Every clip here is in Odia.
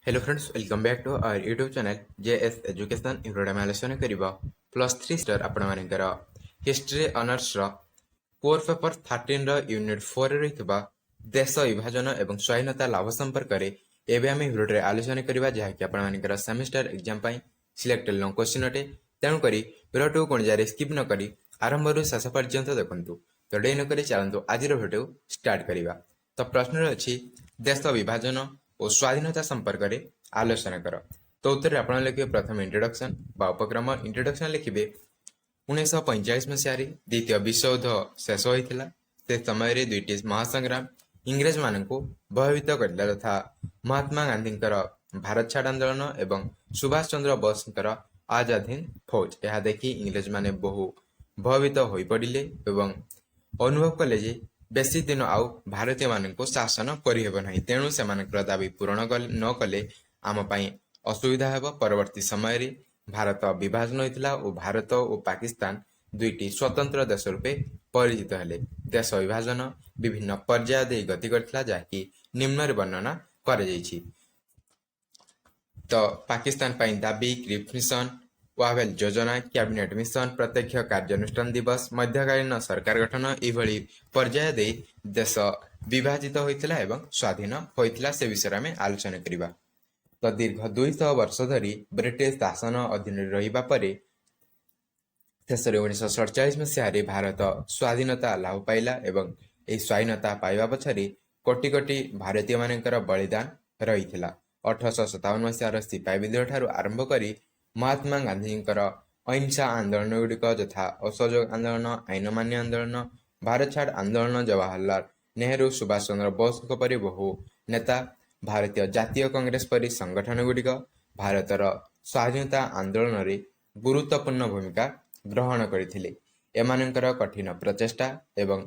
Hello friends, welcome back to our YouTube channel JS education. इवरोड आम आलोचना करिबा +3 स्टार आपण मानकर हिस्ट्री ऑनर्स रो कोर पेपर 13 रो यूनिट 4 रे रहितबा देश विभाजन एवं स्वाधीनता लाभ संपर्क रे एबे हम वीडियो रे आलोचना करिबा जहा कि आपण मानकर सेमेस्टर एग्जाम पई सिलेक्टेड लॉन्ग क्वेश्चन अटे। तेणु करी वीडियो टू कोन जारे स्किप न करी आरंभ रु शेष पर्यंत देखंतु। तो डे न करी चलंतु आज रो वीडियो स्टार्ट करिबा। तो प्रश्न रे अछि देश विभाजन और स्वाधीनता संपर्क में आलोचना कर। तो उत्तर आप लिखे प्रथम इंट्रोडक्शन बा उपक्रम इंट्रोडक्शन लिखे 1945 मसीह द्वितीय विश्वयुद्ध शेष होता। से समय दुईटी महासंग्राम इंग्रेज मान भयभीत करला तथा महात्मा गांधी भारत छाड़ आंदोलन एवं सुभाष चंद्र बोस आजाद हिंद फौज यह देखि इंग्रेज माने बहु भयभीत हो पड़े एवं अनुभव कले जे बेसी दिन आउ भारतीय मानक शासन करहेब नहीं। तेणु से दाबी पूरण न कले आम पाई असुविधा हेब। परवर्ती समय रे भारत विभाजन होता और भारत और पाकिस्तान दुईटी स्वतंत्र देश रूपे परिचित हेले। देश विभाजन विभिन्न पर्याय दे गति करथिला जाकि निम्न वर्णना कर जाइछि। तो पाकिस्तान पाई दाबी क्रिप्स मिशन वावेल योजना कैबिनेट मिशन प्रत्यक्ष कार्यानुष्ठान दिवस मध्यकालीन सरकार गठन यह पर्याय दे देश विभाजित होता एवं स्वाधीन होता से विषय में आलोचना करिबा। तो दीर्घ 200 वर्ष धरी ब्रिटिश शासन अधीन रहिबा परे शेष 1947 मसीह भारत स्वाधीनता लाभ पाइला एवं यह स्वाधीनता पाइबा पछरे कोटि कोटि भारतीय मानकर बलिदान रही। 1857 मसीह सिपाही विद्रोह ठारू आरंभ करी महात्मा गांधी अहिंसा आंदोलन गुड़िक यथा असहयोग आंदोलन आईन मान्य आंदोलन भारत छाड़ आंदोलन जवाहरलाल नेहरू सुभाष चंद्र बोस परि बहु नेता भारतीय जातीय कांग्रेस परि संगठन गुड़िक भारतर स्वाधीनता आंदोलन रे गुरुत्वपूर्ण भूमिका ग्रहण करथिले। एमानकर कठिन प्रचेष्टा एवं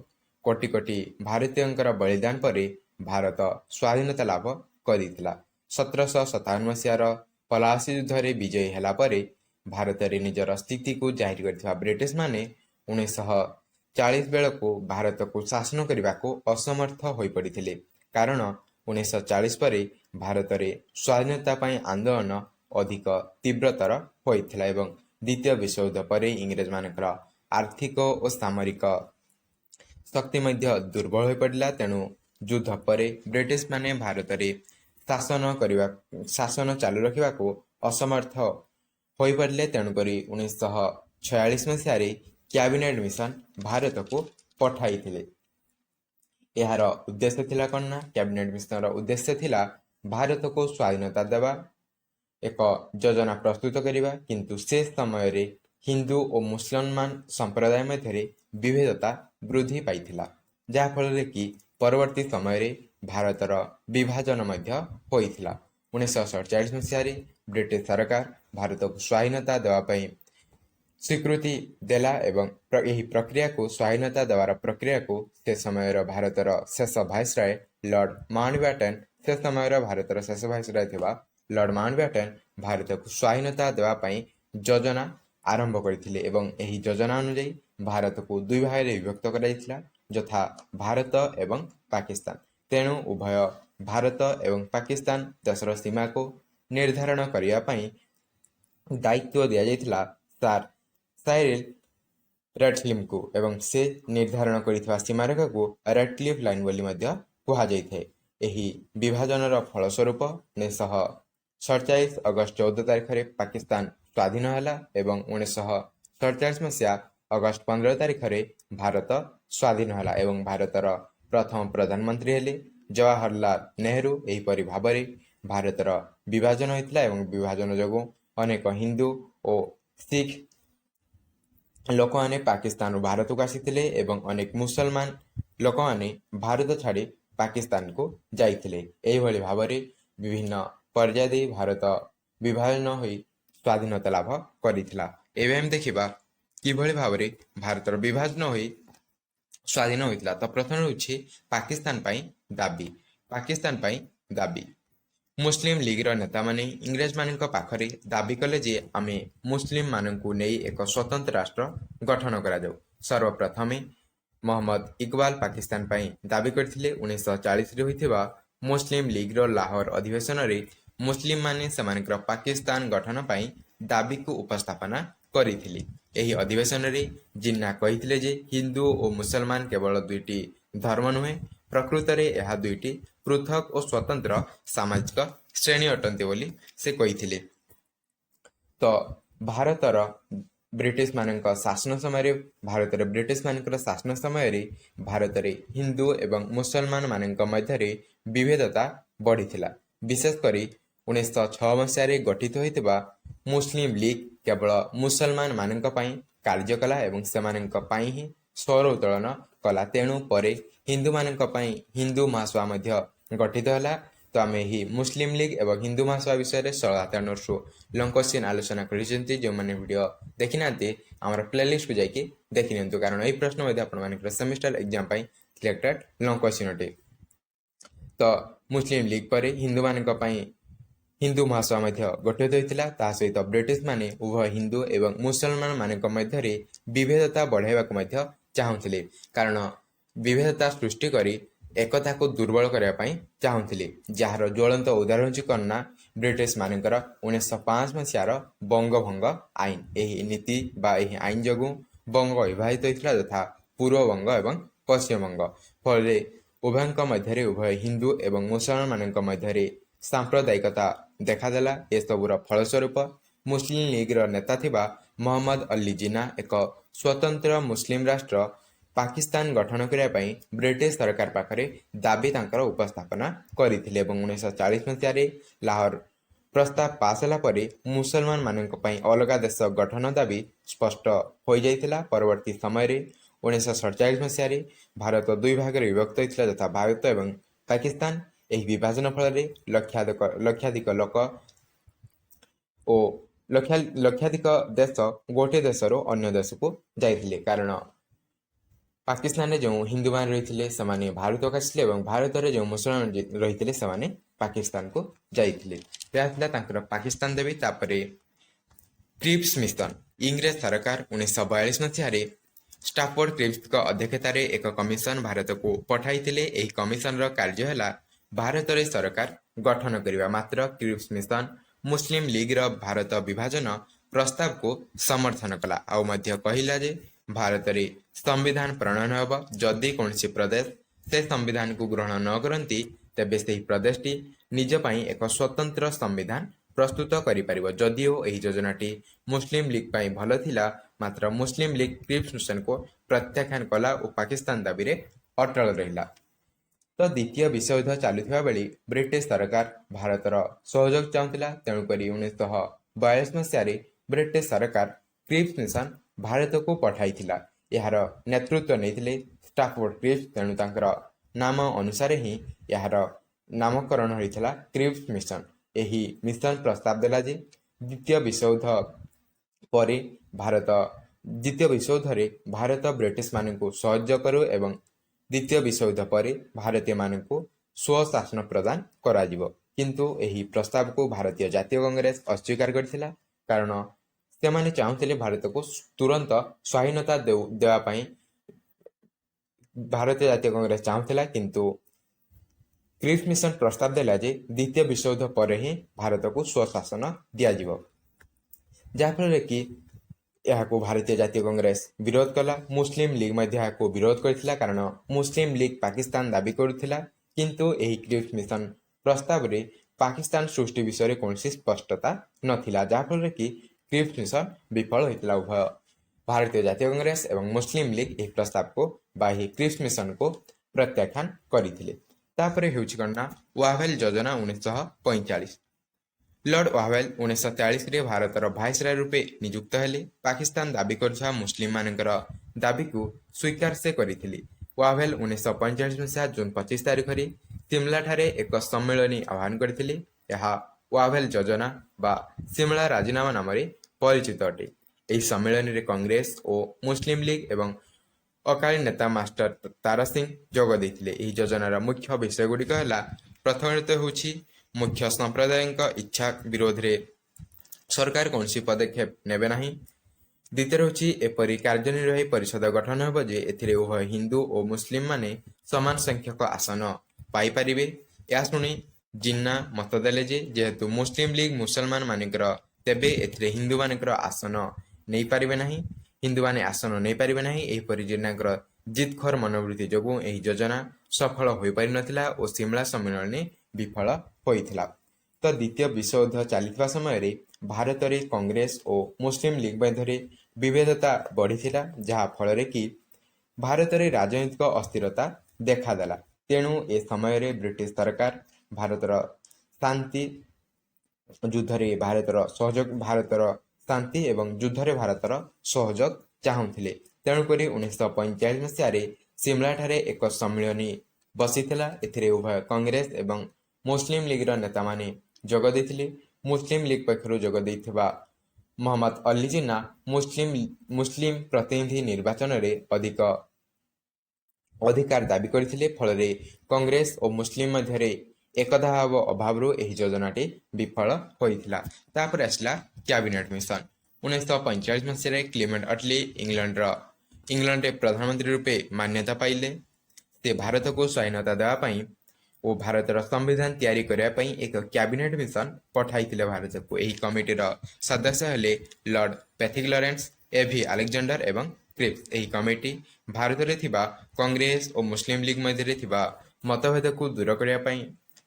कोटि कोटि भारतीय बलिदान पर भारत स्वाधीनता लाभ करिथिला। 1757 मसीहार पलासी युद्ध रे विजयी हेला परे भारत रे निजर स्थिति को जाहिर करथिबा ब्रिटिश माने 1940 बेलको भारत को शासन करने को असमर्थ हो पड़ते। कारण 1940 पर भारत रे स्वाधीनता पाई आंदोलन अधिक तीव्रतर होइथिला एवं द्वितीय विश्वयुद्ध पर इंग्रेज मानकर आर्थिक और सामरिक शक्ति मध्य दुर्बल हो पड़ा। तेणु युद्ध पर ब्रिटिश माने भारत रे शासन चालू रखा को असमर्थ हो पड़े। तेणुक 1946 मसीह कैबिनेट मिशन भारत को पठाई। यार उद्देश्य थिला कौन ना कैबिनेट मिशन उद्देश्य थिला भारत को स्वाधीनता देवा एक योजना प्रस्तुत करिबा। किंतु से समय रे हिंदू और मुसलमान संप्रदाय मध्य विभेदता वृद्धि पाइथिला, जहा फल कि परवर्ती समय रे भारतर विभाजन मध्य होइथिला। 1947 मसीह ब्रिटिश सरकार भारत को स्वाधीनता देवाई स्वीकृति देला एवं यही प्रक्रिया को स्वाधीनता देवार प्रक्रिया को से समय भारतर शेष भाइसराय लॉर्ड माउंटबेटन से समय भारतर शेष भाइसराय थिबा लॉर्ड माउंटबेटन भारत को स्वाधीनता देवाई योजना आरंभ करथिले एवं यही योजना अनुसार भारत को दुई भाग में विभक्त कराइथिला, यथा भारत एवं पाकिस्तान। तेणु उभय भारत एवं पाकिस्तान देशर सीमा को निर्धारण करिया पई दायित्व दिया जाइथिला सर साइरिल रेडक्लिफ को एवं से निर्धारण करिथिबा सीमारेखा को रेडक्लिफ लाइन बोली मध्य कुहा जाइथे। एही विभाजनर फलस्वरूप 1947 अगस्त 14 तारिख रे पाकिस्तान स्वाधीन हैला एवं 1947 मसीहा अगस्त 15 तारिख रे भारत स्वाधीन हैला एवं भारतर प्रथम प्रधानमंत्री हेले जवाहरलाल नेहरू। एहीपरि भाव भारतर विभाजन होता एवं विभाजन जोगु अनेक हिंदू और सिख लोक मैंने पाकिस्तान भारत को आसी एवं अनेक मुसलमान लोक मैंने भारत छाड़ी पाकिस्तान को जाइथिले। एही भली भाव विभिन्न पर्याय दे भारत विभाजन हो स्वाधीनता लाभ करिथिला। एवं हम देखिबा किभली भाव भारतर विभाजन हो स्वाधीन होता। तो प्रथम होछि पाकिस्तान पाई दाबी। पाकिस्तान पाई दाबी मुस्लिम लीगर नेता माने इंग्रेज मानक पाखरे दाबी कले जे आमे मुस्लिम मानकु नै एक स्वतंत्र राष्ट्र गठन करा जाऊ। सर्वप्रथमे मोहम्मद इकबाल पाकिस्तान पाई दाबी करथिले। 1940 रे होइथिबा मुस्लिम लीगर लाहौर अधिवेशन रे ମୁସଲିମ ମାନେ ସେମାନଙ୍କର ପାକିସ୍ତାନ ଗଠନ ପାଇଁ ଦାବିକୁ ଉପସ୍ଥାପନା କରିଥିଲେ। ଏହି ଅଧିବେଶନରେ ଜିନ୍ନା କହିଥିଲେ ଯେ ହିନ୍ଦୁ ଓ ମୁସଲମାନ କେବଳ ଦୁଇଟି ଧର୍ମ ନୁହେଁ, ପ୍ରକୃତରେ ଏହା ଦୁଇଟି ପୃଥକ ଓ ସ୍ୱତନ୍ତ୍ର ସାମାଜିକ ଶ୍ରେଣୀ ଅଟନ୍ତି ବୋଲି ସେ କହିଥିଲେ। ତ ଭାରତର ବ୍ରିଟିଶ ମାନଙ୍କର ଶାସନ ସମୟରେ ଭାରତରେ ହିନ୍ଦୁ ଏବଂ ମୁସଲମାନ ମାନଙ୍କ ମଧ୍ୟରେ ବିଭେଦତା ବଢ଼ିଥିଲା। ବିଶେଷ କରି 1906 ମସିହାରେ ଗଠିତ ହୋଇଥିବା ମୁସଲିମ ଲିଗ୍ କେବଳ ମୁସଲମାନ ମାନଙ୍କ ପାଇଁ କାର୍ଯ୍ୟ କଲା ଏବଂ ସେମାନଙ୍କ ପାଇଁ ହିଁ ସ୍ୱର ଉତ୍ତୋଳନ କଲା। ତେଣୁ ପରେ ହିନ୍ଦୁମାନଙ୍କ ପାଇଁ ହିନ୍ଦୁ ମହାସଭା ମଧ୍ୟ ଗଠିତ ହେଲା। ତ ଆମେ ଏହି ମୁସଲିମ ଲିଗ୍ ଏବଂ ହିନ୍ଦୁ ମହାସଭା ବିଷୟରେ ସରଳତା ନୋଟ୍ସରୁ ଲଙ୍ଗ କ୍ୱେଶ୍ଚିନ୍ ଆଲୋଚନା କରିଛନ୍ତି। ଯେଉଁମାନେ ଭିଡ଼ିଓ ଦେଖିନାହାନ୍ତି ଆମର ପ୍ଲେଲିଷ୍ଟକୁ ଯାଇକି ଦେଖିନିଅନ୍ତୁ, କାରଣ ଏହି ପ୍ରଶ୍ନ ମଧ୍ୟ ଆପଣମାନଙ୍କର ସେମିଷ୍ଟାର ଏକ୍ଜାମ ପାଇଁ ସିଲେକ୍ଟେଡ୍ ଲଙ୍ଗ କ୍ୱେଶ୍ଚିନ୍ ଅଟେ। ତ ମୁସଲିମ ଲିଗ୍ ପରେ ହିନ୍ଦୁମାନଙ୍କ ପାଇଁ ହିନ୍ଦୁ ମହାସଭା ମଧ୍ୟ ଗଠିତ ହୋଇଥିଲା। ତା ସହିତ ବ୍ରିଟିଶ ମାନେ ଉଭୟ ହିନ୍ଦୁ ଏବଂ ମୁସଲମାନ ମାନଙ୍କ ମଧ୍ୟରେ ବିଭେଦତା ବଢ଼ାଇବାକୁ ମଧ୍ୟ ଚାହୁଁଥିଲେ, କାରଣ ବିଭେଦତା ସୃଷ୍ଟି କରି ଏକତାକୁ ଦୁର୍ବଳ କରିବା ପାଇଁ ଚାହୁଁଥିଲେ। ଯାହାର ଜ୍ୱଳନ୍ତ ଉଦାହରଣ ହେଉଛି କ'ଣ ନା ବ୍ରିଟିଶ ମାନଙ୍କର 1905 ମସିହାର ବଙ୍ଗଭଙ୍ଗ ଆଇନ। ଏହି ନୀତି ବା ଏହି ଆଇନ ଯୋଗୁଁ ବଙ୍ଗ ବିଭାଜିତ ହୋଇଥିଲା, ଯଥା ପୂର୍ବବଙ୍ଗ ଏବଂ ପଶ୍ଚିମବଙ୍ଗ। ଫଳରେ ଉଭୟଙ୍କ ମଧ୍ୟରେ ଉଭୟ ହିନ୍ଦୁ ଏବଂ ମୁସଲମାନ ମାନଙ୍କ ମଧ୍ୟରେ ସାମ୍ପ୍ରଦାୟିକତା ଦେଖାଦେଲା। ଏସବୁର ଫଳସ୍ୱରୂପ ମୁସଲିମ ଲିଗ୍ର ନେତା ଥିବା ମହମ୍ମଦ ଅଲି ଜିନ୍ନା ଏକ ସ୍ୱତନ୍ତ୍ର ମୁସଲିମ ରାଷ୍ଟ୍ର ପାକିସ୍ତାନ ଗଠନ କରିବା ପାଇଁ ବ୍ରିଟିଶ ସରକାର ପାଖରେ ଦାବି ତାଙ୍କର ଉପସ୍ଥାପନା କରିଥିଲେ ଏବଂ 1940 ମସିହାରେ ଲାହୋର ପ୍ରସ୍ତାବ ପାସ୍ ହେଲା ପରେ ମୁସଲମାନ ମାନଙ୍କ ପାଇଁ ଅଲଗା ଦେଶ ଗଠନ ଦାବି ସ୍ପଷ୍ଟ ହୋଇଯାଇଥିଲା। ପରବର୍ତ୍ତୀ ସମୟରେ 1947 ମସିହାରେ ଭାରତ ଦୁଇ ଭାଗରେ ବିଭକ୍ତ ହୋଇଥିଲା, ଯଥା ଭାରତ ଏବଂ ପାକିସ୍ତାନ। ଏହି ବିଭାଜନ ଫଳରେ ଲକ୍ଷାଧିକ ଲୋକ ଓ ଲକ୍ଷାଧିକ ଦେଶ ଗୋଟିଏ ଦେଶରୁ ଅନ୍ୟ ଦେଶକୁ ଯାଇଥିଲେ, କାରଣ ପାକିସ୍ତାନରେ ଯେଉଁ ହିନ୍ଦୁମାନେ ରହିଥିଲେ ସେମାନେ ଭାରତକୁ ଆସିଥିଲେ ଏବଂ ଭାରତରେ ଯେଉଁ ମୁସଲମାନ ରହିଥିଲେ ସେମାନେ ପାକିସ୍ତାନକୁ ଯାଇଥିଲେ। ଏହା ଥିଲା ତାଙ୍କର ପାକିସ୍ତାନ ଦାବି। ତାପରେ କ୍ରିପ୍ସ ମିଶନ। ଇଂରେଜ ସରକାର 1942 ମସିହାରେ ଷ୍ଟାଫୋର୍ଡ କ୍ରିପ୍ସଙ୍କ ଅଧ୍ୟକ୍ଷତାରେ ଏକ କମିଶନ ଭାରତକୁ ପଠାଇଥିଲେ। ଏହି କମିଶନର କାର୍ଯ୍ୟ ହେଲା ଭାରତରେ ସରକାର ଗଠନ କରିବା। ମାତ୍ର କ୍ରିପ୍ସ ମିଶନ ମୁସଲିମ ଲିଗ୍ର ଭାରତ ବିଭାଜନ ପ୍ରସ୍ତାବକୁ ସମର୍ଥନ କଲା, ଆଉ ମଧ୍ୟ କହିଲା ଯେ ଭାରତରେ ସମ୍ବିଧାନ ପ୍ରଣୟନ ହେବ। ଯଦି କୌଣସି ପ୍ରଦେଶ ସେ ସମ୍ବିଧାନକୁ ଗ୍ରହଣ ନ କରନ୍ତି, ତେବେ ସେହି ପ୍ରଦେଶଟି ନିଜ ପାଇଁ ଏକ ସ୍ୱତନ୍ତ୍ର ସମ୍ବିଧାନ ପ୍ରସ୍ତୁତ କରିପାରିବ। ଯଦିଓ ଏହି ଯୋଜନାଟି ମୁସଲିମ ଲିଗ୍ ପାଇଁ ଭଲ ଥିଲା, ମାତ୍ର ମୁସଲିମ ଲିଗ୍ କ୍ରିପ୍ସ ମିଶନକୁ ପ୍ରତ୍ୟାଖ୍ୟାନ କଲା ଓ ପାକିସ୍ତାନ ଦାବିରେ ଅଟଳ ରହିଲା। ତ ଦ୍ୱିତୀୟ ବିଶ୍ୱଯୁଦ୍ଧ ଚାଲୁଥିବା ବେଳେ ବ୍ରିଟିଶ ସରକାର ଭାରତର ସହଯୋଗ ଚାହୁଁଥିଲା। ତେଣୁକରି 1942 ମସିହାରେ ବ୍ରିଟିଶ ସରକାର କ୍ରିପ୍ସ ମିଶନ ଭାରତକୁ ପଠାଇଥିଲା। ଏହାର ନେତୃତ୍ୱ ନେଇଥିଲେ ଷ୍ଟାଫୋର୍ଡ କ୍ରିପ୍ସ, ତେଣୁ ତାଙ୍କର ନାମ ଅନୁସାରେ ହିଁ ଏହାର ନାମକରଣ ହୋଇଥିଲା କ୍ରିପ୍ସ ମିଶନ। ଏହି ମିଶନ ପ୍ରସ୍ତାବ ଦେଲା ଯେ ଦ୍ୱିତୀୟ ବିଶ୍ୱଯୁଦ୍ଧରେ ଭାରତ ବ୍ରିଟିଶ ମାନଙ୍କୁ ସହଯୋଗ କରୁ ଏବଂ ଦ୍ୱିତୀୟ ବିଶ୍ୱଯୁଦ୍ଧ ପରେ ଭାରତୀୟମାନଙ୍କୁ ସ୍ୱଶାସନ ପ୍ରଦାନ କରାଯିବ। କିନ୍ତୁ ଏହି ପ୍ରସ୍ତାବକୁ ଭାରତୀୟ ଜାତୀୟ କଂଗ୍ରେସ ଅସ୍ୱୀକାର କରିଥିଲା, କାରଣ ସେମାନେ ଚାହୁଁଥିଲେ ଭାରତକୁ ତୁରନ୍ତ ସ୍ୱାଧୀନତା ଦେବା ପାଇଁ ଭାରତୀୟ ଜାତୀୟ କଂଗ୍ରେସ ଚାହୁଁଥିଲା। କିନ୍ତୁ କ୍ରିପ୍ସ ମିଶନ ପ୍ରସ୍ତାବ ଦେଲା ଯେ ଦ୍ୱିତୀୟ ବିଶ୍ୱଯୁଦ୍ଧ ପରେ ହିଁ ଭାରତକୁ ସ୍ୱଶାସନ ଦିଆଯିବ, ଯାହାଫଳରେ କି ଏହାକୁ ଭାରତୀୟ ଜାତୀୟ କଂଗ୍ରେସ ବିରୋଧ କଲା। ମୁସଲିମ ଲିଗ୍ ମଧ୍ୟ ଏହାକୁ ବିରୋଧ କରିଥିଲା, କାରଣ ମୁସଲିମ ଲିଗ୍ ପାକିସ୍ତାନ ଦାବି କରୁଥିଲା। କିନ୍ତୁ ଏହି କ୍ରିପ୍ସ ମିଶନ ପ୍ରସ୍ତାବରେ ପାକିସ୍ତାନ ସୃଷ୍ଟି ବିଷୟରେ କୌଣସି ସ୍ପଷ୍ଟତା ନଥିଲା, ଯାହାଫଳରେ କି କ୍ରିପ୍ସ ମିଶନ ବିଫଳ ହୋଇଥିଲା। ଉଭୟ ଭାରତୀୟ ଜାତୀୟ କଂଗ୍ରେସ ଏବଂ ମୁସଲିମ ଲିଗ୍ ଏହି ପ୍ରସ୍ତାବକୁ ବା ଏହି କ୍ରିପ୍ସ ମିଶନକୁ ପ୍ରତ୍ୟାଖ୍ୟାନ କରିଥିଲେ। ତାପରେ ହେଉଛି କ'ଣ ନା ୱାଭେଲ ଯୋଜନା 1945। ଲର୍ଡ ୱାଭେଲ 1943ରେ ଭାରତର ଭାଇସରୟ ରୂପେ ନିଯୁକ୍ତ ହେଲେ। ପାକିସ୍ତାନ ଦାବି କରୁଥିବା ମୁସଲିମ ମାନଙ୍କର ଦାବିକୁ ସ୍ୱୀକାର ସେ କରିଥିଲେ। ୱାଭେଲ 1945 ମସିହା ଜୁନ 25 ତାରିଖରେ ସିମଲାଠାରେ ଏକ ସମ୍ମିଳନୀ ଆହ୍ୱାନ କରିଥିଲେ। ଏହା ୱାଭେଲ ଯୋଜନା ବା ସିମଳା ରାଜିନାମା ନାମରେ ପରିଚିତ ଅଟେ। ଏହି ସମ୍ମିଳନୀରେ କଂଗ୍ରେସ ଓ ମୁସଲିମ ଲିଗ୍ ଏବଂ ଅକାଳୀ ନେତା ମାଷ୍ଟର ତାରା ସିଂ ଯୋଗ ଦେଇଥିଲେ। ଏହି ଯୋଜନାର ମୁଖ୍ୟ ବିଷୟଗୁଡ଼ିକ ହେଲା, ପ୍ରଥମତଃ ହେଉଛି ମୁଖ୍ୟ ସମ୍ପ୍ରଦାୟଙ୍କ ଇଚ୍ଛା ବିରୋଧରେ ସରକାର କୌଣସି ପଦକ୍ଷେପ ନେବେ ନାହିଁ। ଦ୍ୱିତୀୟ ହେଉଛି ଏପରି କାର୍ଯ୍ୟନିର୍ବାହୀ ପରିଷଦ ଗଠନ ହେବ ଯେ ଏଥିରେ ଉଭୟ ହିନ୍ଦୁ ଓ ମୁସଲିମ ମାନେ ସମାନ ସଂଖ୍ୟକ ଆସନ ପାଇପାରିବେ। ଏହା ଶୁଣି ଜିନ୍ନା ମତ ଦେଲେ ଯେ ଯେହେତୁ ମୁସଲିମ ଲିଗ ମୁସଲମାନ ମାନଙ୍କର ତେବେ ଏଥିରେ ହିନ୍ଦୁମାନଙ୍କର ଆସନ ନେଇପାରିବେ ନାହିଁ, ହିନ୍ଦୁମାନେ ଆସନ ନେଇପାରିବେ ନାହିଁ। ଏହିପରି ଜିନ୍ନାଙ୍କର ଜିଦଖୋର ମନୋବୃତ୍ତି ଯୋଗୁଁ ଏହି ଯୋଜନା ସଫଳ ହୋଇପାରିନଥିଲା ଓ ସିମଳା ସମ୍ମିଳନୀ ବିଫଳ ହୋଇଥିଲା। ତ ଦ୍ୱିତୀୟ ବିଶ୍ୱଯୁଦ୍ଧ ଚାଲିଥିବା ସମୟରେ ଭାରତରେ କଂଗ୍ରେସ ଓ ମୁସଲିମ ଲିଗ ମଧ୍ୟରେ ବିଭେଦତା ବଢ଼ିଥିଲା, ଯାହା ଫଳରେ କି ଭାରତରେ ରାଜନୈତିକ ଅସ୍ଥିରତା ଦେଖାଦେଲା। ତେଣୁ ଏ ସମୟରେ ବ୍ରିଟିଶ ସରକାର ଭାରତର ଶାନ୍ତି ଏବଂ ଯୁଦ୍ଧରେ ଭାରତର ସହଯୋଗ ଚାହୁଁଥିଲେ। ତେଣୁକରି 1945 ମସିହାରେ ସିମଳାଠାରେ ଏକ ସମ୍ମିଳନୀ ବସିଥିଲା। ଏଥିରେ ଉଭୟ କଂଗ୍ରେସ ଏବଂ ମୁସଲିମ ଲିଗର ନେତାମାନେ ଯୋଗ ଦେଇଥିଲେ। ମୁସଲିମ ଲିଗ ପକ୍ଷରୁ ଯୋଗ ଦେଇଥିବା ମହମ୍ମଦ ଅଲି ଜିନ୍ନା ମୁସଲିମ ପ୍ରତିନିଧି ନିର୍ବାଚନରେ ଅଧିକାର ଦାବି କରିଥିଲେ। ଫଳରେ କଂଗ୍ରେସ ଓ ମୁସଲିମ ମଧ୍ୟରେ ଏକତା ଭାବ ଅଭାବରୁ ଏହି ଯୋଜନାଟି ବିଫଳ ହୋଇଥିଲା। ତାପରେ ଆସିଲା କ୍ୟାବିନେଟ୍ ମିଶନ। 1945 ମସିହାରେ କ୍ଲିମେଣ୍ଟ ଅଟଲି ଇଂଲଣ୍ଡରେ ପ୍ରଧାନମନ୍ତ୍ରୀ ରୂପେ ମାନ୍ୟତା ପାଇଲେ। ସେ ଭାରତକୁ ସ୍ୱାଧୀନତା ଦେବା ପାଇଁ ଓ ଭାରତର ସମ୍ବିଧାନ ତିଆରି କରିବା ପାଇଁ ଏକ କ୍ୟାବିନେଟ୍ ମିଶନ ପଠାଇଥିଲେ ଭାରତକୁ। ଏହି କମିଟିର ସଦସ୍ୟ ହେଲେ ଲର୍ଡ ପ୍ୟାଥିକ୍ ଲରେନ୍ସ, ଏ.ଭି. ଆଲେକଜାଣ୍ଡର ଏବଂ କ୍ରିପ୍ସ। ଏହି କମିଟି ଭାରତରେ ଥିବା କଂଗ୍ରେସ ଓ ମୁସଲିମ ଲିଗ ମଧ୍ୟରେ ଥିବା ମତଭେଦକୁ ଦୂର କରିବା ପାଇଁ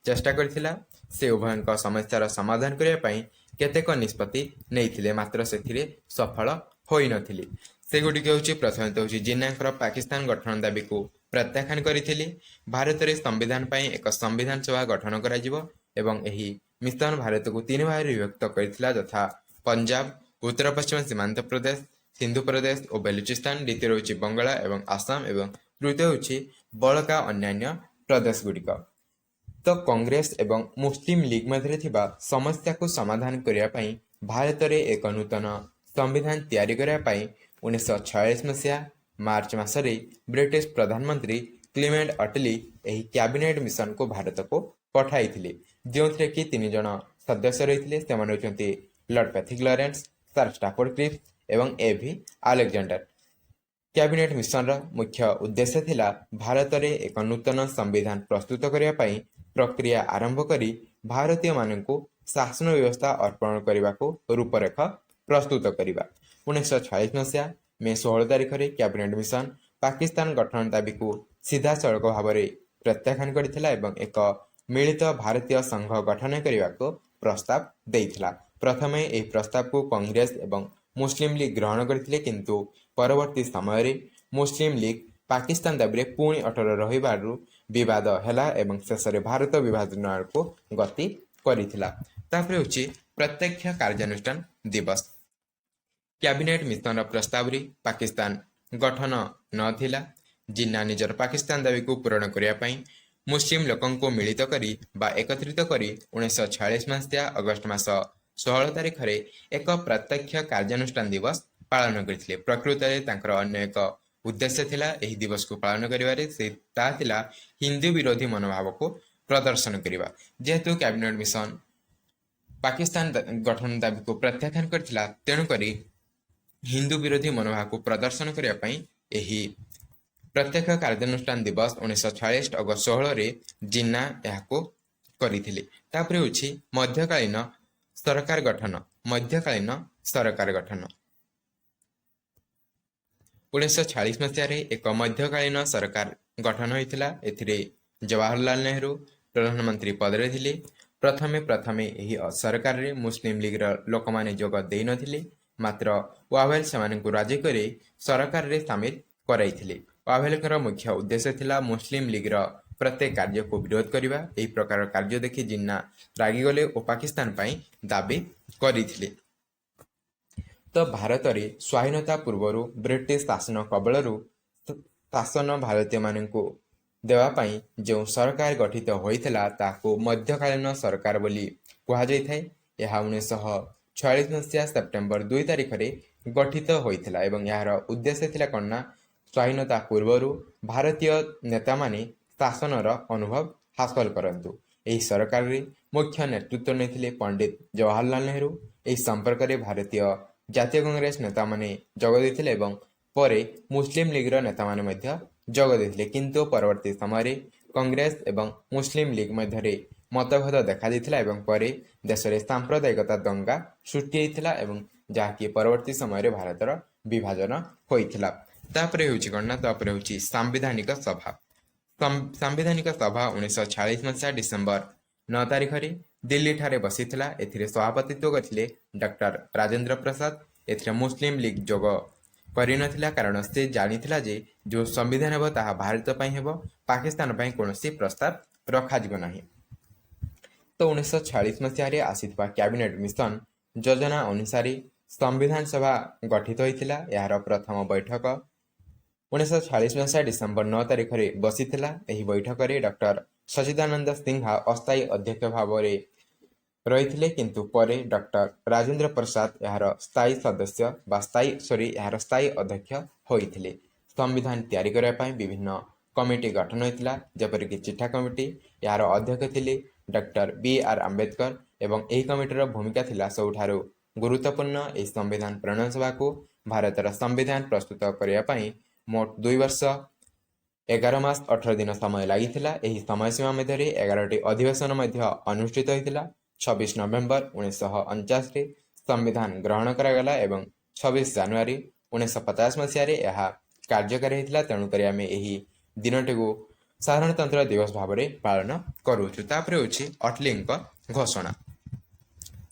ଚେଷ୍ଟା କରିଥିଲା। ସେ ଉଭୟଙ୍କ ସମସ୍ୟାର ସମାଧାନ କରିବା ପାଇଁ କେତେକ ନିଷ୍ପତ୍ତି ନେଇଥିଲେ, ମାତ୍ର ସେଥିରେ ସଫଳ ହୋଇନଥିଲେ। ସେଗୁଡ଼ିକ ହେଉଛି ପ୍ରଥମତଃ ହେଉଛି ଜିନ୍ନାଙ୍କର ପାକିସ୍ତାନ ଗଠନ ଦାବିକୁ ପ୍ରତ୍ୟାଖ୍ୟାନ କରିଥିଲେ। ଭାରତରେ ସମ୍ବିଧାନ ପାଇଁ ଏକ ସମ୍ବିଧାନ ସଭା ଗଠନ କରାଯିବ ଏବଂ ଏହି ମିଶନ ଭାରତକୁ 3 ଭାଗରେ ବିଭକ୍ତ କରିଥିଲା, ଯଥା ପଞ୍ଜାବ, ଉତ୍ତର ପଶ୍ଚିମ ସୀମାନ୍ତ ପ୍ରଦେଶ, ସିନ୍ଧୁ ପ୍ରଦେଶ ଓ ବେଲୁଚିସ୍ତାନ। ଦ୍ୱିତୀୟ ହେଉଛି ବଙ୍ଗଳା ଏବଂ ଆସାମ ଏବଂ ତୃତୀୟ ହେଉଛି ବଳକା ଅନ୍ୟାନ୍ୟ ପ୍ରଦେଶଗୁଡ଼ିକ। ତ କଂଗ୍ରେସ ଏବଂ ମୁସଲିମ ଲିଗ ମଧ୍ୟରେ ଥିବା ସମସ୍ୟାକୁ ସମାଧାନ କରିବା ପାଇଁ ଭାରତରେ ଏକ ନୂତନ ସମ୍ବିଧାନ ତିଆରି କରିବା ପାଇଁ 1946 ମସିହା ମାର୍ଚ୍ଚ ମାସରେ ବ୍ରିଟିଶ ପ୍ରଧାନମନ୍ତ୍ରୀ କ୍ଲିମେଣ୍ଟ ଅଟଲି ଏହି କ୍ୟାବିନେଟ୍ ମିଶନକୁ ଭାରତକୁ ପଠାଇଥିଲେ, ଯେଉଁଥିରେ କି 3 ଜଣ ସଦସ୍ୟ ରହିଥିଲେ। ସେମାନେ ହେଉଛନ୍ତି ଲର୍ଡ ପ୍ୟାଥିକ୍ ଲରେନ୍ସ, ସାର୍ ଷ୍ଟାଫୋର୍ଡ କ୍ରିପ୍ସ ଏବଂ ଏ.ଭି. ଆଲେକଜାଣ୍ଡର। କ୍ୟାବିନେଟ୍ ମିଶନର ମୁଖ୍ୟ ଉଦ୍ଦେଶ୍ୟ ଥିଲା ଭାରତରେ ଏକ ନୂତନ ସମ୍ବିଧାନ ପ୍ରସ୍ତୁତ କରିବା ପାଇଁ ପ୍ରକ୍ରିୟା ଆରମ୍ଭ କରି ଭାରତୀୟମାନଙ୍କୁ ଶାସନ ବ୍ୟବସ୍ଥା ଅର୍ପଣ କରିବାକୁ ରୂପରେଖ ପ୍ରସ୍ତୁତ କରିବା। 1946 ମସିହା ମେ 16 ତାରିଖରେ କ୍ୟାବିନେଟ୍ ମିଶନ ପାକିସ୍ତାନ ଗଠନ ଦାବିକୁ ସିଧାସଳଖ ଭାବରେ ପ୍ରତ୍ୟାଖ୍ୟାନ କରିଥିଲା ଏବଂ ଏକ ମିଳିତ ଭାରତୀୟ ସଂଘ ଗଠନ କରିବାକୁ ପ୍ରସ୍ତାବ ଦେଇଥିଲା। ପ୍ରଥମେ ଏହି ପ୍ରସ୍ତାବକୁ କଂଗ୍ରେସ ଏବଂ ମୁସଲିମ ଲିଗ ଗ୍ରହଣ କରିଥିଲେ, କିନ୍ତୁ ପରବର୍ତ୍ତୀ ସମୟରେ ମୁସଲିମ ଲିଗ ପାକିସ୍ତାନ ଦାବିରେ ପୁଣି ଅଟଳ ରହିବାରୁ ବିବାଦ ହେଲା ଏବଂ ଶେଷରେ ଭାରତ ବିଭାଜନ ଆଡ଼କୁ ଗତି କରିଥିଲା। ତାପରେ ହେଉଛି ପ୍ରତ୍ୟକ୍ଷ କାର୍ଯ୍ୟାନୁଷ୍ଠାନ ଦିବସ। କ୍ୟାବିନେଟ୍ ମିଶନର ପ୍ରସ୍ତାବରେ ପାକିସ୍ତାନ ଗଠନ ନଥିଲା। ଜିନ୍ନା ନିଜର ପାକିସ୍ତାନ ଦାବିକୁ ପୂରଣ କରିବା ପାଇଁ ମୁସଲିମ ଲୋକଙ୍କୁ ମିଳିତ କରି ବା ଏକତ୍ରିତ କରି 1946 ମସିହା ଅଗଷ୍ଟ ମାସ 16 ତାରିଖରେ ଏକ ପ୍ରତ୍ୟକ୍ଷ କାର୍ଯ୍ୟାନୁଷ୍ଠାନ ଦିବସ ପାଳନ କରିଥିଲେ। ପ୍ରକୃତରେ ତାଙ୍କର ଅନ୍ୟ ଏକ ଉଦ୍ଦେଶ୍ୟ ଥିଲା ଏହି ଦିବସକୁ ପାଳନ କରିବାରେ। ତାହା ଥିଲା ହିନ୍ଦୁ ବିରୋଧୀ ମନୋଭାବକୁ ପ୍ରଦର୍ଶନ କରିବା। ଯେହେତୁ କ୍ୟାବିନେଟ୍ ମିଶନ ପାକିସ୍ତାନ ଗଠନ ଦାବିକୁ ପ୍ରତ୍ୟାଖ୍ୟାନ କରିଥିଲା, ତେଣୁକରି ହିନ୍ଦୁ ବିରୋଧୀ ମନୋଭାବକୁ ପ୍ରଦର୍ଶନ କରିବା ପାଇଁ ଏହି ପ୍ରତ୍ୟକ୍ଷ କାର୍ଯ୍ୟାନୁଷ୍ଠାନ ଦିବସ 1946 ଅଗଷ୍ଟ 16ରେ ଜିନ୍ନା ଏହାକୁ କରିଥିଲେ। ତାପରେ ହେଉଛି ମଧ୍ୟକାଳୀନ ସରକାର ଗଠନ। 1946 ମସିହାରେ ଏକ ମଧ୍ୟକାଳୀନ ସରକାର ଗଠନ ହୋଇଥିଲା। ଏଥିରେ ଜବାହରଲାଲ ନେହେରୁ ପ୍ରଧାନମନ୍ତ୍ରୀ ପଦରେ ଥିଲେ। ପ୍ରଥମେ ଏହି ସରକାରରେ ମୁସଲିମ ଲିଗର ଲୋକମାନେ ଯୋଗ ଦେଇନଥିଲେ, ମାତ୍ର ୱାଭେଲ ସେମାନଙ୍କୁ ରାଜି କରି ସରକାରରେ ସାମିଲ କରାଇଥିଲେ। ୱାଭେଲଙ୍କର ମୁଖ୍ୟ ଉଦ୍ଦେଶ୍ୟ ଥିଲା ମୁସଲିମ ଲିଗର ପ୍ରତ୍ୟେକ କାର୍ଯ୍ୟକୁ ବିରୋଧ କରିବା। ଏହି ପ୍ରକାର କାର୍ଯ୍ୟ ଦେଖି ଜିନ୍ନା ରାଗିଗଲେ ଓ ପାକିସ୍ତାନ ପାଇଁ ଦାବି କରିଥିଲେ। ତ ଭାରତରେ ସ୍ୱାଧୀନତା ପୂର୍ବରୁ ବ୍ରିଟିଶ ଶାସନ କବଳରୁ ଶାସନ ଭାରତୀୟମାନଙ୍କୁ ଦେବା ପାଇଁ ଯେଉଁ ସରକାର ଗଠିତ ହୋଇଥିଲା ତାହାକୁ ମଧ୍ୟକାଳୀନ ସରକାର ବୋଲି କୁହାଯାଇଥାଏ। ଏହା 1946 ମସିହା ସେପ୍ଟେମ୍ବର 2 ତାରିଖରେ ଗଠିତ ହୋଇଥିଲା ଏବଂ ଏହାର ଉଦ୍ଦେଶ୍ୟ ଥିଲା କ'ଣ ନା, ସ୍ୱାଧୀନତା ପୂର୍ବରୁ ଭାରତୀୟ ନେତାମାନେ ଶାସନର ଅନୁଭବ ହାସଲ କରନ୍ତୁ। ଏହି ସରକାରରେ ମୁଖ୍ୟ ନେତୃତ୍ୱ ନେଇଥିଲେ ପଣ୍ଡିତ ଜବାହରଲାଲ ନେହେରୁ। ଏହି ସମ୍ପର୍କରେ ଭାରତୀୟ ଜାତୀୟ କଂଗ୍ରେସ ନେତାମାନେ ଯୋଗ ଦେଇଥିଲେ ଏବଂ ପରେ ମୁସଲିମ ଲିଗର ନେତାମାନେ ମଧ୍ୟ ଯୋଗ ଦେଇଥିଲେ, କିନ୍ତୁ ପରବର୍ତ୍ତୀ ସମୟରେ କଂଗ୍ରେସ ଏବଂ ମୁସଲିମ ଲିଗ ମଧ୍ୟରେ ମତଭେଦ ଦେଖାଦେଇଥିଲା ଏବଂ ପରେ ଦେଶରେ ସାମ୍ପ୍ରଦାୟିକତା ଦଙ୍ଗା ସୃଷ୍ଟି ହୋଇଥିଲା ଏବଂ ଯାହାକି ପରବର୍ତ୍ତୀ ସମୟରେ ଭାରତର ବିଭାଜନ ହୋଇଥିଲା। ତାପରେ ହେଉଛି କ'ଣ ନା ତାପରେ ହେଉଛି ସାମ୍ବିଧାନିକ ସଭା। ସାମ୍ବିଧାନିକ ସଭା 1946 ମସିହା ଡିସେମ୍ବର 9 ତାରିଖରେ ଦିଲ୍ଲୀଠାରେ ବସିଥିଲା। ଏଥିରେ ସଭାପତିତ୍ୱ କରିଥିଲେ ଡକ୍ଟର ରାଜେନ୍ଦ୍ର ପ୍ରସାଦ। ଏଥିରେ ମୁସଲିମ ଲିଗ୍ ଯୋଗ କରିନଥିଲା କାରଣ ସେ ଜାଣିଥିଲା ଯେ ଯେଉଁ ସମ୍ବିଧାନ ହେବ ତାହା ଭାରତ ପାଇଁ ହେବ, ପାକିସ୍ତାନ ପାଇଁ କୌଣସି ପ୍ରସ୍ତାବ ରଖାଯିବ ନାହିଁ। ତ 1946 ମସିହାରେ ଆସିଥିବା କ୍ୟାବିନେଟ୍ ମିଶନ ଯୋଜନା ଅନୁସାରେ ସମ୍ବିଧାନ ସଭା ଗଠିତ ହୋଇଥିଲା। ଏହାର ପ୍ରଥମ ବୈଠକ 1946 ମସିହା ଡିସେମ୍ବର 9 ତାରିଖରେ ବସିଥିଲା। ଏହି ବୈଠକରେ ଡକ୍ଟର ସଚ୍ଚିଦାନନ୍ଦ ସିନ୍ହା ଅସ୍ଥାୟୀ ଅଧ୍ୟକ୍ଷ ଭାବରେ ରହିଥିଲେ, କିନ୍ତୁ ପରେ ଡକ୍ଟର ରାଜେନ୍ଦ୍ର ପ୍ରସାଦ ଏହାର ସ୍ଥାୟୀ ଅଧ୍ୟକ୍ଷ ହୋଇଥିଲେ। ସମ୍ବିଧାନ ତିଆରି କରିବା ପାଇଁ ବିଭିନ୍ନ କମିଟି ଗଠନ ହୋଇଥିଲା, ଯେପରିକି ଚିଠା କମିଟି। ଏହାର ଅଧ୍ୟକ୍ଷ ଥିଲେ ଡକ୍ଟର B.R. ଆମ୍ବେଦକର ଏବଂ ଏହି କମିଟିର ଭୂମିକା ଥିଲା ସବୁଠାରୁ ଗୁରୁତ୍ୱପୂର୍ଣ୍ଣ। ଏହି ସମ୍ବିଧାନ ପ୍ରଣୟନ ସଭାକୁ ଭାରତର ସମ୍ବିଧାନ ପ୍ରସ୍ତୁତ କରିବା ପାଇଁ ମୋଟ 2 ବର୍ଷ 11 ମାସ 18 ଦିନ ସମୟ ଲାଗିଥିଲା। ଏହି ସମୟସୀମା ମଧ୍ୟରେ 11ଟି ଅଧିବେଶନ ମଧ୍ୟ ଅନୁଷ୍ଠିତ ହୋଇଥିଲା। 26 ନଭେମ୍ବର 1949ରେ ସମ୍ବିଧାନ ଗ୍ରହଣ କରାଗଲା ଏବଂ 26 ଜାନୁଆରୀ 1950 ମସିହାରେ ଏହା କାର୍ଯ୍ୟକାରୀ ହୋଇଥିଲା। ତେଣୁକରି ଆମେ ଏହି ଦିନଟିକୁ ସାଧାରଣତନ୍ତ୍ର ଦିବସ ଭାବରେ ପାଳନ କରୁଛୁ। ତାପରେ ହେଉଛି ଅଟଲିଙ୍କ ଘୋଷଣା।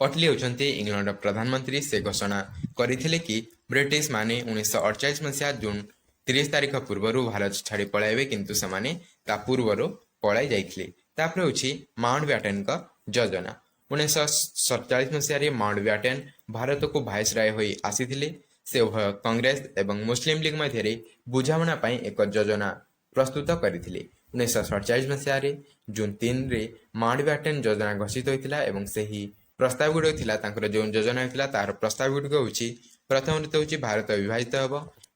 ଅଟଲି ହେଉଛନ୍ତି ଇଂଲଣ୍ଡର ପ୍ରଧାନମନ୍ତ୍ରୀ। ସେ ଘୋଷଣା କରିଥିଲେ କି ବ୍ରିଟିଶ ମାନେ 1948 ମସିହା ଜୁନ୍ 30 ତାରିଖ ପୂର୍ବରୁ ଭାରତ ଛାଡ଼ି ପଳାଇବେ, କିନ୍ତୁ ସେମାନେ ତା ପୂର୍ବରୁ ପଳାଇ ଯାଇଥିଲେ। ତାପରେ ହେଉଛି ମାଉଣ୍ଟ ବ୍ୟାଟେନଙ୍କ ଯୋଜନା। 1947 ମସିହାରେ ମାଉଣ୍ଟ ବ୍ୟାଟେନ ଭାରତକୁ ଭାଇସରାୟ ହୋଇ ଆସିଥିଲେ। ସେ ଉଭୟ କଂଗ୍ରେସ ଏବଂ ମୁସଲିମ ଲିଗ୍ ମଧ୍ୟରେ ବୁଝାମଣା ପାଇଁ ଏକ ଯୋଜନା ପ୍ରସ୍ତୁତ କରିଥିଲେ। 1947 ମସିହାରେ ଜୁନ୍ 3ରେ ମାଉଣ୍ଟ ବ୍ୟାଟେନ ଯୋଜନା ଘୋଷିତ ହୋଇଥିଲା ଏବଂ ସେହି ପ୍ରସ୍ତାବ ଗୁଡ଼ିକ ଥିଲା, ତାଙ୍କର ଯେଉଁ ଯୋଜନା ହୋଇଥିଲା ତାହାର ପ୍ରସ୍ତାବ ଗୁଡ଼ିକ ହେଉଛି, ପ୍ରଥମତଃ ହେଉଛି ଭାରତ ବିଭାଜିତ ହେବ,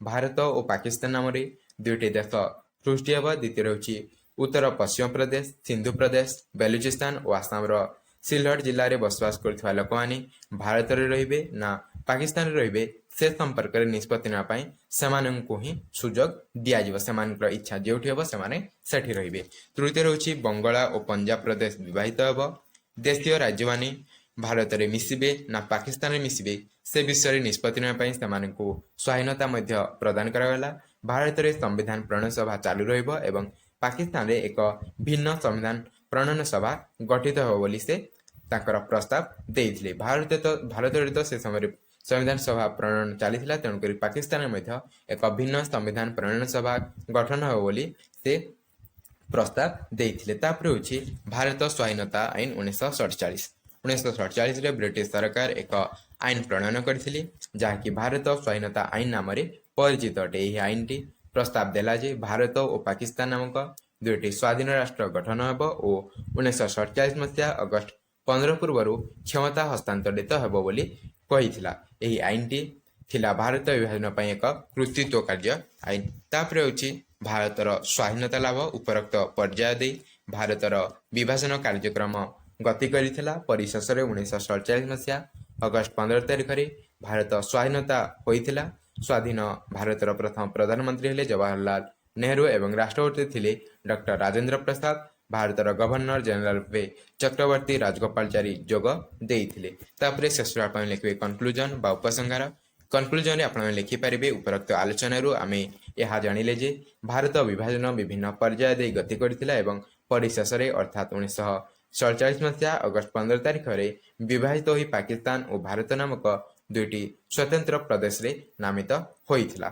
ଭାରତ ଓ ପାକିସ୍ତାନ ନାମରେ 2ଟି ଦେଶ ସୃଷ୍ଟି ହେବ। ଦ୍ୱିତୀୟ ହେଉଛି ଉତ୍ତର ପଶ୍ଚିମ ପ୍ରଦେଶ, ସିନ୍ଧୁ ପ୍ରଦେଶ, ବେଲୁଚିସ୍ତାନ ଓ ଆସାମର ସିଲହଟ ଜିଲ୍ଲାରେ ବସବାସ କରୁଥିବା ଲୋକମାନେ ଭାରତରେ ରହିବେ ନା ପାକିସ୍ତାନରେ ରହିବେ ସେ ସମ୍ପର୍କରେ ନିଷ୍ପତ୍ତି ନେବା ପାଇଁ ସେମାନଙ୍କୁ ହିଁ ସୁଯୋଗ ଦିଆଯିବ। ସେମାନଙ୍କର ଇଚ୍ଛା ଯେଉଁଠି ହେବ ସେମାନେ ସେଠି ରହିବେ। ତୃତୀୟ ହେଉଛି ବଙ୍ଗଳା ଓ ପଞ୍ଜାବ ପ୍ରଦେଶ ବିଭାଜିତ ହେବ। ଦେଶୀୟ ରାଜ୍ୟମାନେ ଭାରତରେ ମିଶିବେ ନା ପାକିସ୍ତାନରେ ମିଶିବେ ସେ ବିଷୟରେ ନିଷ୍ପତ୍ତି ନେବା ପାଇଁ ସେମାନଙ୍କୁ ସ୍ୱାଧୀନତା ମଧ୍ୟ ପ୍ରଦାନ କରାଗଲା। ଭାରତରେ ସମ୍ବିଧାନ ପ୍ରଣୟନ ସଭା ଚାଲୁ ରହିବ ଏବଂ ପାକିସ୍ତାନରେ ଏକ ଭିନ୍ନ ସମ୍ବିଧାନ ପ୍ରଣୟନ ସଭା ଗଠିତ ହେବ ବୋଲି ସେ ତାଙ୍କର ପ୍ରସ୍ତାବ ଦେଇଥିଲେ। ଭାରତରେ ତ ସେ ସମୟରେ ସମ୍ବିଧାନ ସଭା ପ୍ରଣୟନ ଚାଲିଥିଲା, ତେଣୁକରି ପାକିସ୍ତାନରେ ମଧ୍ୟ ଏକ ଭିନ୍ନ ସମ୍ବିଧାନ ପ୍ରଣୟନ ସଭା ଗଠନ ହେବ ବୋଲି ସେ ପ୍ରସ୍ତାବ ଦେଇଥିଲେ। ତାପରେ ହେଉଛି ଭାରତ ସ୍ୱାଧୀନତା ଆଇନ 1947ରେ ବ୍ରିଟିଶ ସରକାର ଏକ ଆଇନ ପ୍ରଣୟନ କରିଥିଲେ, ଯାହାକି ଭାରତ ସ୍ୱାଧୀନତା ଆଇନ ନାମରେ ପରିଚିତ ଅଟେ। ଏହି ଆଇନଟି ପ୍ରସ୍ତାବ ଦେଲା ଯେ ଭାରତ ଓ ପାକିସ୍ତାନ ନାମକ 2ଟି ସ୍ୱାଧୀନ ରାଷ୍ଟ୍ର ଗଠନ ହେବ ଓ 1947 ମସିହା ଅଗଷ୍ଟ 15 ପୂର୍ବରୁ କ୍ଷମତା ହସ୍ତାନ୍ତରିତ ହେବ ବୋଲି କହିଥିଲା। ଏହି ଆଇନଟି ଥିଲା ଭାରତ ବିଭାଜନ ପାଇଁ ଏକ କୃତିତ୍ୱ କାର୍ଯ୍ୟ ଆଇନ। ତାପରେ ହେଉଛି ଭାରତର ସ୍ୱାଧୀନତା ଲାଭ। ଉପରୋକ୍ତ ପର୍ଯ୍ୟାୟ ଦେଇ ଭାରତର ବିଭାଜନ କାର୍ଯ୍ୟକ୍ରମ ଗତି କରିଥିଲା। ପରିଶେଷରେ 1947 ମସିହା ଅଗଷ୍ଟ 15 ତାରିଖରେ ଭାରତ ସ୍ୱାଧୀନତା ହୋଇଥିଲା। ସ୍ୱାଧୀନ ଭାରତର ପ୍ରଥମ ପ୍ରଧାନମନ୍ତ୍ରୀ ହେଲେ ଜବାହରଲାଲ ନେହେରୁ ଏବଂ ରାଷ୍ଟ୍ରପତି ଥିଲେ ଡକ୍ଟର ରାଜେନ୍ଦ୍ର ପ୍ରସାଦ। ଭାରତର ଗଭର୍ଣ୍ଣର ଜେନେରାଲ ଭାବେ ଚକ୍ରବର୍ତ୍ତୀ ରାଜଗୋପାଳଚାରୀ ଯୋଗ ଦେଇଥିଲେ। ତାପରେ ଶେଷରେ ଆପଣ ଲେଖିବେ କନକ୍ଲୁଜନ ବା ଉପସଂହାର। କନକ୍ଲୁଜନରେ ଆପଣମାନେ ଲେଖିପାରିବେ, ଉପରୋକ୍ତ ଆଲୋଚନାରୁ ଆମେ ଏହା ଜାଣିଲେ ଯେ ଭାରତ ବିଭାଜନ ବିଭିନ୍ନ ପର୍ଯ୍ୟାୟ ଦେଇ ଗତି କରିଥିଲା ଏବଂ ପରିଶେଷରେ ଅର୍ଥାତ୍ 1947 ମସିହା ଅଗଷ୍ଟ 15 ତାରିଖରେ ବିଭାଜିତ ହୋଇ ପାକିସ୍ତାନ ଓ ଭାରତ ନାମକ 2ଟି ସ୍ୱତନ୍ତ୍ର ପ୍ରଦେଶରେ ନାମିତ ହୋଇଥିଲା।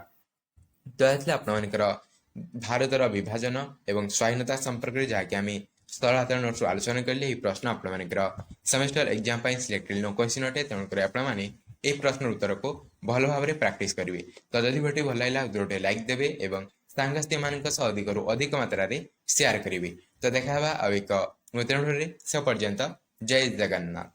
ତ ଏହା ଥିଲା ଆପଣମାନଙ୍କର ଭାରତର ବିଭାଜନ ଏବଂ ସ୍ୱାଧୀନତା ସମ୍ପର୍କରେ, ଯାହାକି ଆମେ ସ୍ଥଳାନ୍ତର ନୋଟ୍ସରୁ ଆଲୋଚନା କଲେ। ଏହି ପ୍ରଶ୍ନ ଆପଣମାନଙ୍କର ସେମିଷ୍ଟର ଏକ୍ଜାମ ପାଇଁ ସିଲେକ୍ଟେଡ୍ ନ କ୍ୱେଶ୍ଚିନ୍ ଅଟେ, ତେଣୁକରି ଆପଣମାନେ ଏହି ପ୍ରଶ୍ନର ଉତ୍ତରକୁ ଭଲ ଭାବରେ ପ୍ରାକ୍ଟିସ୍ କରିବେ। ତ ଯଦି ଭିଡ଼ିଓ ଭଲ ଲାଗିଲା ଗୋଟେ ଲାଇକ୍ ଦେବେ ଏବଂ ସାଙ୍ଗସାଥିମାନଙ୍କ ସହ ଅଧିକରୁ ଅଧିକ ମାତ୍ରାରେ ସେୟାର କରିବେ। ତ ଦେଖା ହେବା ଆଉ ଏକ ନୂତନ ଭିଡ଼ିଓରେ। ସେ ପର୍ଯ୍ୟନ୍ତ ଜୟ ଜଗନ୍ନାଥ।